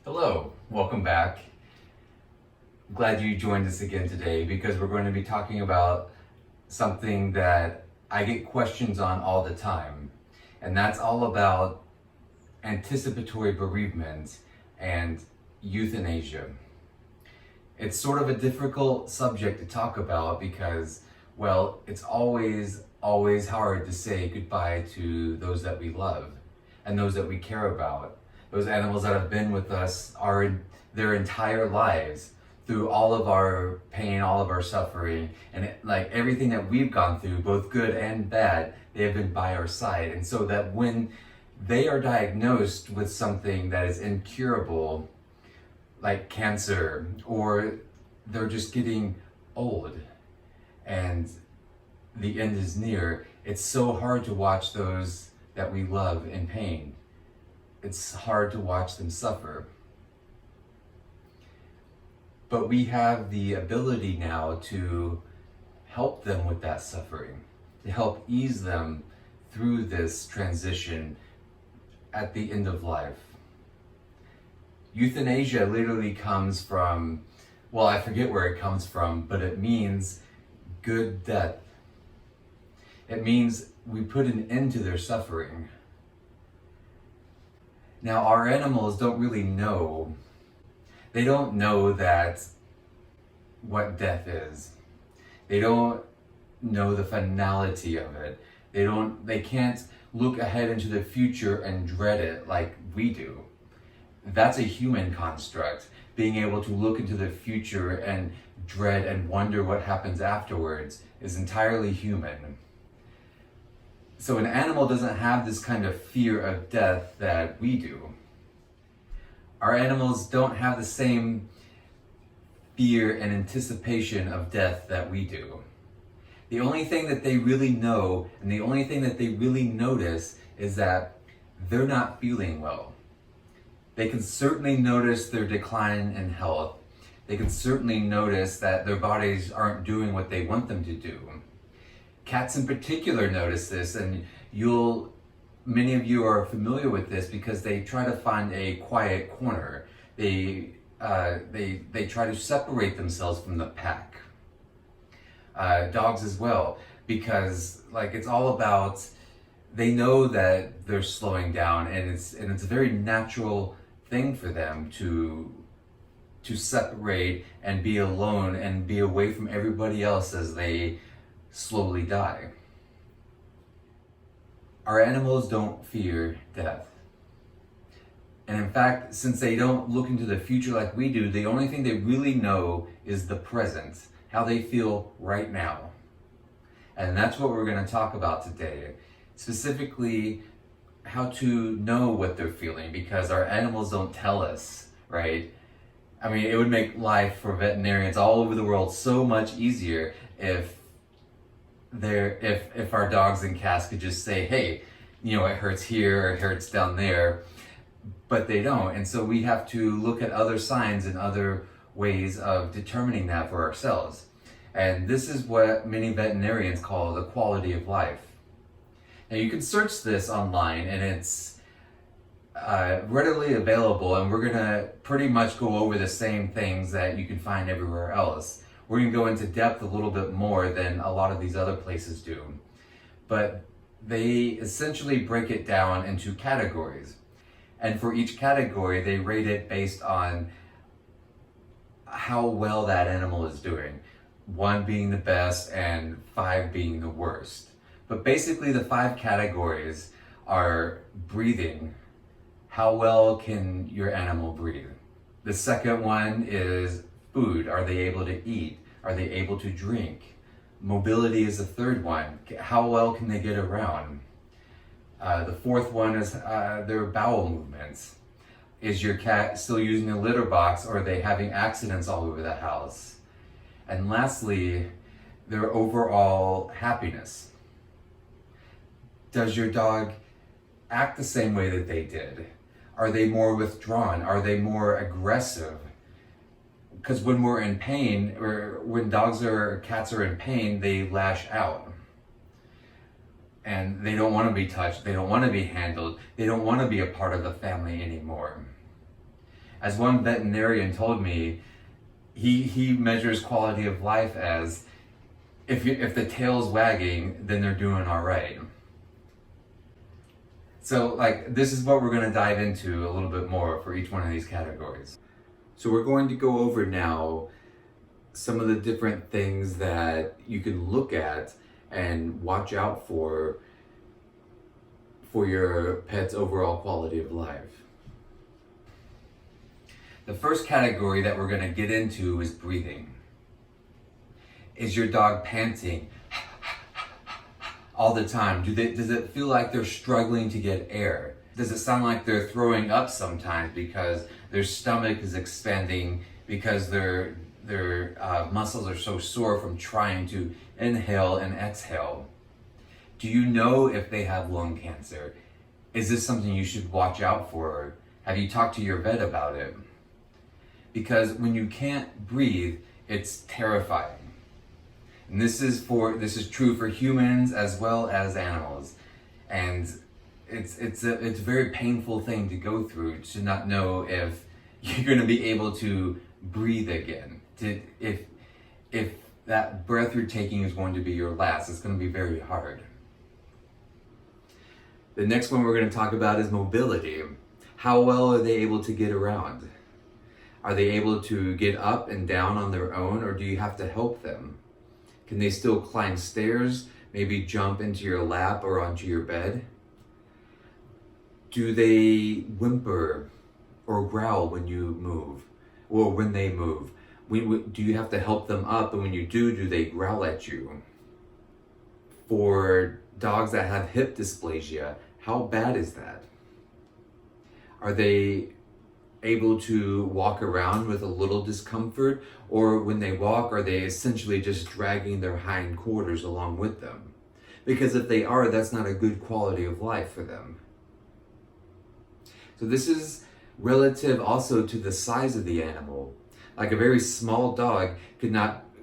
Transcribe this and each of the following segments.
Hello, welcome back. Glad you joined us again today because we're going to be talking about something that I get questions on all the time, and that's all about anticipatory bereavement and euthanasia. It's sort of a difficult subject to talk about because, well, it's always hard to say goodbye to those that we love and those that we care about. Those animals that have been with us their entire lives through all of our pain, all of our suffering, and like everything that we've gone through, both good and bad, they have been by our side. And so that when they are diagnosed with something that is incurable, like cancer, or they're just getting old and the end is near, it's so hard to watch those that we love in pain. It's hard to watch them suffer. But we have the ability now to help them with that suffering, to help ease them through this transition at the end of life. Euthanasia literally comes from, well, I forget where it comes from, but it means good death. It means we put an end to their suffering. Now, our animals don't really know. They don't know what death is. They don't know the finality of it. They can't look ahead into the future and dread it like we do. That's a human construct. Being able to look into the future and dread and wonder what happens afterwards is entirely human. So an animal doesn't have this kind of fear of death that we do. Our animals don't have the same fear and anticipation of death that we do. The only thing that they really know and the only thing that they really notice is that they're not feeling well. They can certainly notice their decline in health. They can certainly notice that their bodies aren't doing what they want them to do. Cats in particular notice this, and many of you are familiar with this because they try to find a quiet corner. They try to separate themselves from the pack. Dogs as well, because it's all about, they know that they're slowing down, and it's a very natural thing for them to separate and be alone and be away from everybody else as they slowly die. Our animals don't fear death. And in fact, since they don't look into the future like we do, the only thing they really know is the present, how they feel right now. And that's what we're going to talk about today. Specifically, how to know what they're feeling, because our animals don't tell us, right? I mean, it would make life for veterinarians all over the world so much easier if our dogs and cats could just say, hey, it hurts here or it hurts down there, but they don't. And so we have to look at other signs and other ways of determining that for ourselves. And this is what many veterinarians call the quality of life. Now you can search this online, and it's readily available, and we're gonna pretty much go over the same things that you can find everywhere else. We're going to go into depth a little bit more than a lot of these other places do. But they essentially break it down into categories. And for each category, they rate it based on how well that animal is doing. 1 being the best and 5 being the worst. But basically the 5 categories are breathing. How well can your animal breathe? The second one is food. Are they able to eat? Are they able to drink? Mobility is the third one. How well can they get around? The fourth one is their bowel movements. Is your cat still using a litter box, or are they having accidents all over the house? And lastly, their overall happiness. Does your dog act the same way that they did? Are they more withdrawn? Are they more aggressive? Because when we're in pain, or when dogs or cats are in pain, they lash out. And they don't want to be touched. They don't want to be handled. They don't want to be a part of the family anymore. As one veterinarian told me, he measures quality of life as if the tail's wagging, then they're doing all right. So like this is what we're going to dive into a little bit more for each one of these categories. So we're going to go over now some of the different things that you can look at and watch out for your pet's overall quality of life. The first category that we're going to get into is breathing. Is your dog panting all the time? Does it feel like they're struggling to get air? Does it sound like they're throwing up sometimes because their stomach is expanding because their muscles are so sore from trying to inhale and exhale? Do you know if they have lung cancer? Is this something you should watch out for? Have you talked to your vet about it? Because when you can't breathe, it's terrifying. And this is true for humans as well as animals. And it's a very painful thing to go through, to not know if you're going to be able to breathe again. If that breath you're taking is going to be your last, it's going to be very hard. The next one we're going to talk about is mobility. How well are they able to get around? Are they able to get up and down on their own, or do you have to help them? Can they still climb stairs, maybe jump into your lap or onto your bed? Do they whimper or growl when you move, or when they move? Do you have to help them up, and when you do they growl at you? For dogs that have hip dysplasia, how bad is that? Are they able to walk around with a little discomfort, or when they walk, are they essentially just dragging their hind quarters along with them? Because if they are, that's not a good quality of life for them. So this is relative also to the size of the animal. Like a very small dog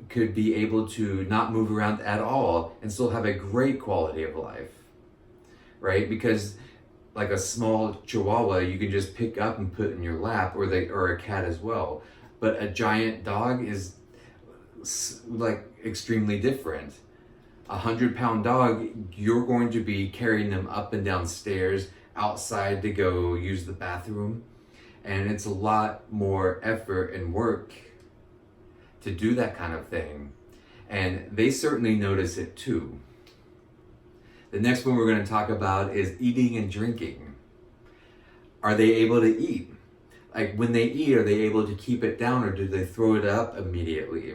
could be able to not move around at all and still have a great quality of life, right? Because like a small Chihuahua, you can just pick up and put in your lap, or a cat as well. But a giant dog is like extremely different. 100-pound dog, you're going to be carrying them up and down stairs, outside to go use the bathroom, and it's a lot more effort and work to do that kind of thing. And they certainly notice it too. The next one we're going to talk about is eating and drinking. Are they able to eat? Like when they eat, are they able to keep it down, or do they throw it up immediately?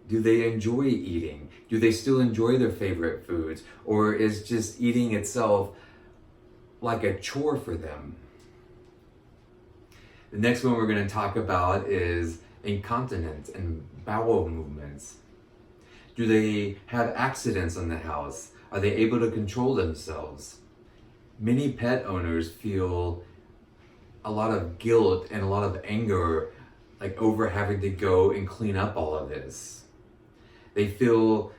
Do they enjoy eating? Do they still enjoy their favorite foods? Or is just eating itself like a chore for them? The next one we're going to talk about is incontinence and bowel movements. Do they have accidents in the house? Are they able to control themselves? Many pet owners feel a lot of guilt and a lot of anger, like over having to go and clean up all of this. They feel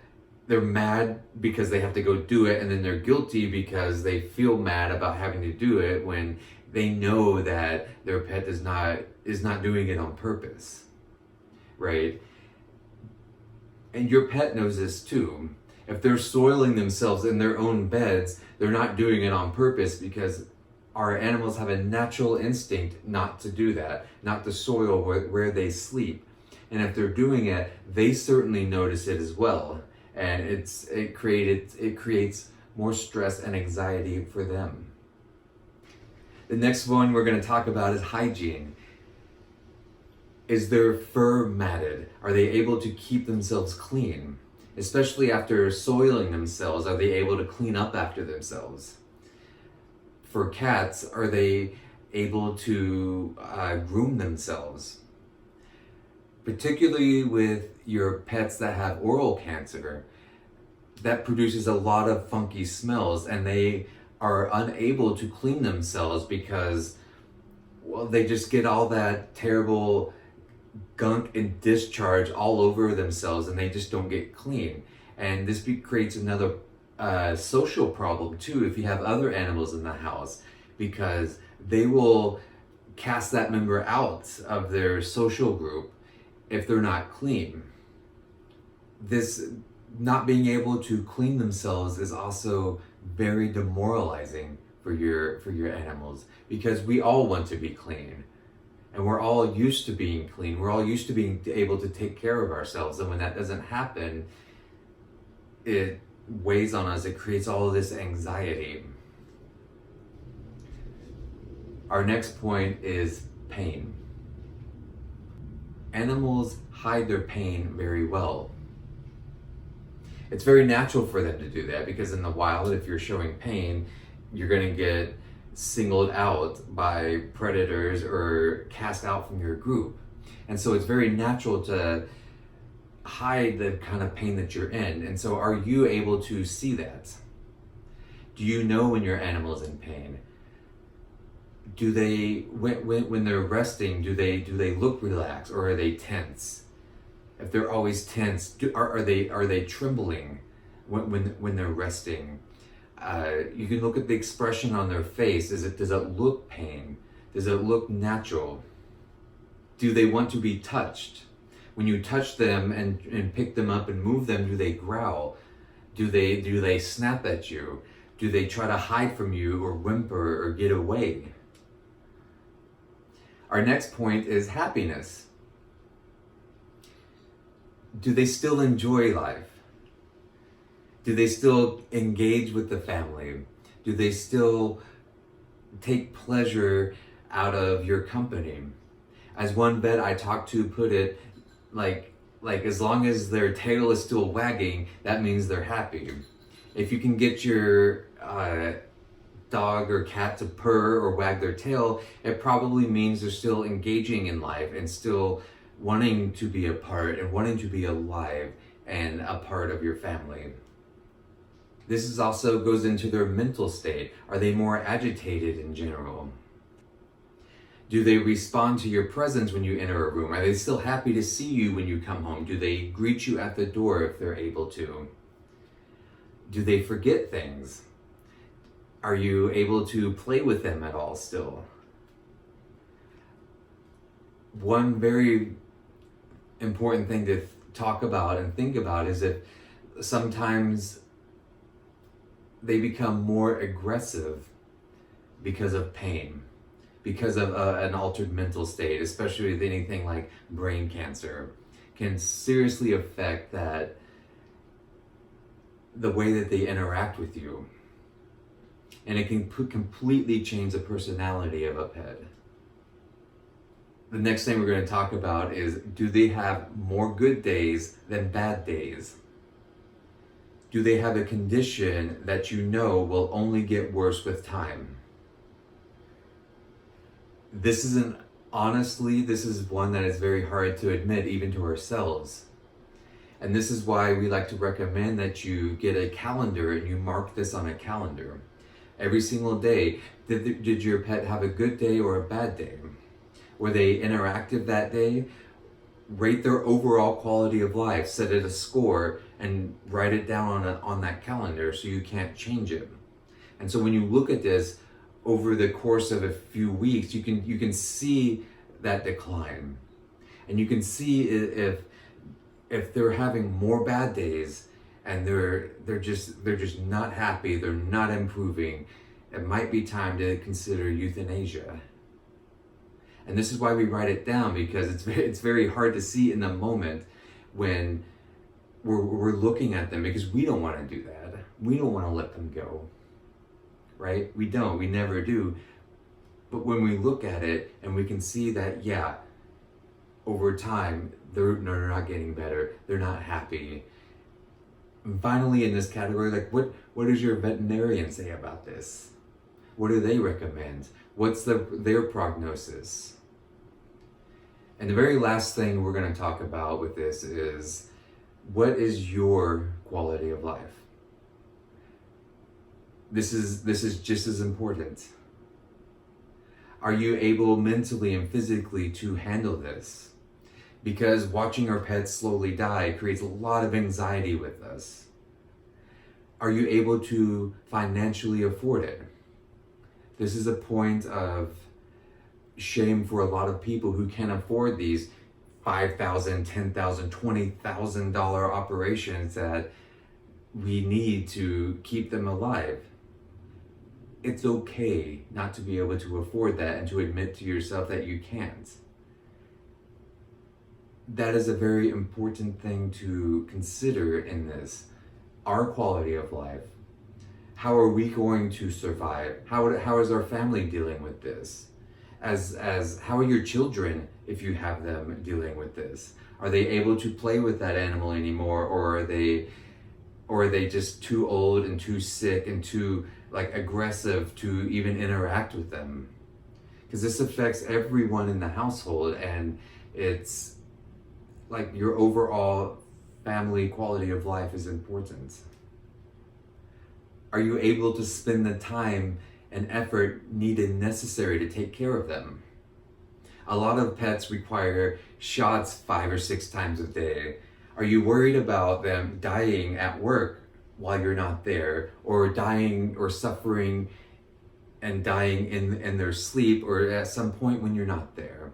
they're mad because they have to go do it, and then they're guilty because they feel mad about having to do it when they know that their pet is not doing it on purpose, right? And your pet knows this too. If they're soiling themselves in their own beds, they're not doing it on purpose, because our animals have a natural instinct not to do that, not to soil where they sleep. And if they're doing it, they certainly notice it as well. And it creates more stress and anxiety for them. The next one we're going to talk about is hygiene. Is their fur matted? Are they able to keep themselves clean? Especially after soiling themselves, are they able to clean up after themselves? For cats, are they able to groom themselves? Particularly with your pets that have oral cancer, that produces a lot of funky smells, and they are unable to clean themselves because, well, they just get all that terrible gunk and discharge all over themselves, and they just don't get clean. And this creates another social problem too if you have other animals in the house, because they will cast that member out of their social group if they're not clean. This not being able to clean themselves is also very demoralizing for your animals, because we all want to be clean and we're all used to being clean. We're all used to being able to take care of ourselves, and when that doesn't happen, it weighs on us. It creates all of this anxiety. Our next point is pain. Animals hide their pain very well. It's very natural for them to do that, because in the wild, if you're showing pain, you're going to get singled out by predators or cast out from your group. And so it's very natural to hide the kind of pain that you're in. And so are you able to see that? Do you know when your animal's in pain? Do they, when they're resting, do they look relaxed, or are they tense? If they're always tense, are they trembling when they're resting? You can look at the expression on their face. Does it look pain? Does it look natural? Do they want to be touched? When you touch them and pick them up and move them, do they growl? Do they snap at you? Do they try to hide from you, or whimper, or get away? Our next point is happiness. Do they still enjoy life? Do they still engage with the family? Do they still take pleasure out of your company? As one vet I talked to put it, like as long as their tail is still wagging, that means they're happy. If you can get your dog or cat to purr or wag their tail, it probably means they're still engaging in life and still wanting to be a part and wanting to be alive and a part of your family. This is also goes into their mental state. Are they more agitated in general? Do they respond to your presence when you enter a room? Are they still happy to see you when you come home? Do they greet you at the door if they're able to? Do they forget things? Are you able to play with them at all still? One very important thing to talk about and think about is that sometimes they become more aggressive because of pain, because of an altered mental state, especially with anything like brain cancer, can seriously affect the way that they interact with you. And it can completely change the personality of a pet. The next thing we're going to talk about is, do they have more good days than bad days? Do they have a condition that you know will only get worse with time? This is one that is very hard to admit even to ourselves. And this is why we like to recommend that you get a calendar and you mark this on a calendar. Every single day, did your pet have a good day or a bad day? Were they interactive that day? Rate their overall quality of life, set it a score, and write it down on that calendar so you can't change it. And so when you look at this over the course of a few weeks, you can see that decline. And you can see if they're having more bad days and they're just not happy, they're not improving, it might be time to consider euthanasia. And this is why we write it down, because it's very hard to see in the moment when we're looking at them, because we don't want to do that. We don't want to let them go, right? We never do. But when we look at it and we can see that, yeah, over time, they're not getting better, they're not happy. And finally, in this category, like what does your veterinarian say about this? What do they recommend? What's their prognosis? And the very last thing we're going to talk about with this is, what is your quality of life? This is just as important. Are you able mentally and physically to handle this? Because watching our pets slowly die creates a lot of anxiety with us. Are you able to financially afford it? This is a point of shame for a lot of people who can't afford these $5,000, $10,000, $20,000 operations that we need to keep them alive. It's okay not to be able to afford that and to admit to yourself that you can't. That is a very important thing to consider in this. Our quality of life. How are we going to survive? How is our family dealing with this? As how are your children, if you have them, dealing with this? Are they able to play with that animal anymore, or are they just too old and too sick and too aggressive to even interact with them? Because this affects everyone in the household, and it's like your overall family quality of life is important. Are you able to spend the time and effort needed necessary to take care of them? A lot of pets require shots 5 or 6 times a day. Are you worried about them dying at work while you're not there, or dying or suffering and dying in their sleep, or at some point when you're not there?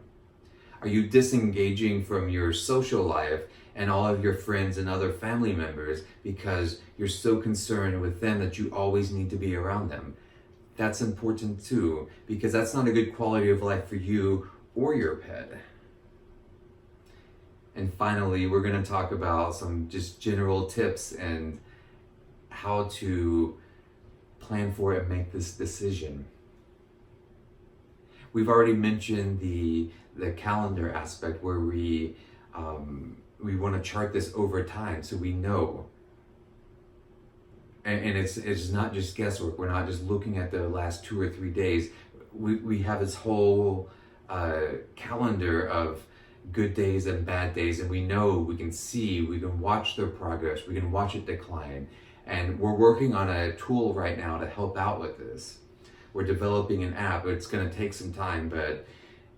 Are you disengaging from your social life and all of your friends and other family members because you're so concerned with them that you always need to be around them? That's important too, because that's not a good quality of life for you or your pet. And finally, we're going to talk about some just general tips and how to plan for it and make this decision. We've already mentioned the calendar aspect, where we want to chart this over time so we know. And it's not just guesswork. We're not just looking at the last 2 or 3 days. We have this whole calendar of good days and bad days, and we know, we can watch their progress, we can watch it decline. And we're working on a tool right now to help out with this. We're developing an app. It's going to take some time, but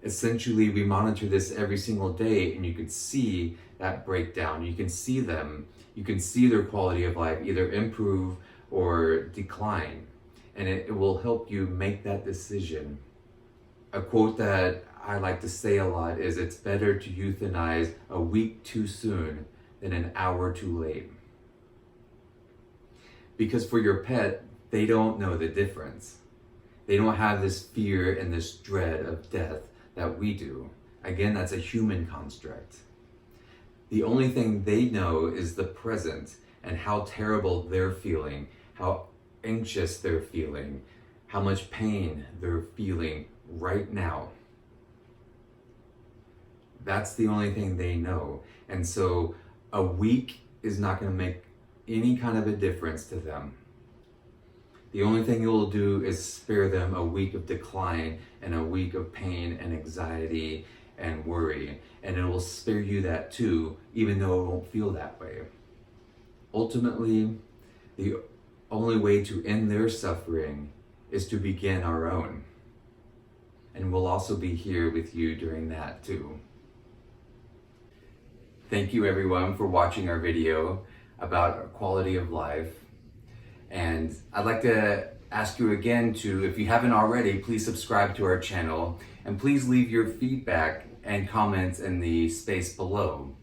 essentially we monitor this every single day, and you can see that breakdown. You can see them. You can see their quality of life either improve or decline, and it will help you make that decision. A quote that I like to say a lot is, it's better to euthanize a week too soon than an hour too late. Because for your pet, they don't know the difference. They don't have this fear and this dread of death that we do. Again, that's a human construct. The only thing they know is the present and how terrible they're feeling, how anxious they're feeling, how much pain they're feeling right now. That's the only thing they know. And so a week is not going to make any kind of a difference to them. The only thing it will do is spare them a week of decline and a week of pain and anxiety and worry. And it will spare you that too, even though it won't feel that way. Ultimately, the only way to end their suffering is to begin our own. And we'll also be here with you during that too. Thank you everyone for watching our video about quality of life. And I'd like to ask you again to, if you haven't already, please subscribe to our channel, and please leave your feedback and comments in the space below.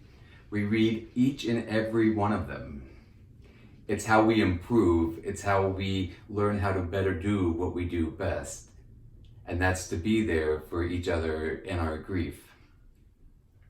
We read each and every one of them. It's how we improve. It's how we learn how to better do what we do best. And that's to be there for each other in our grief.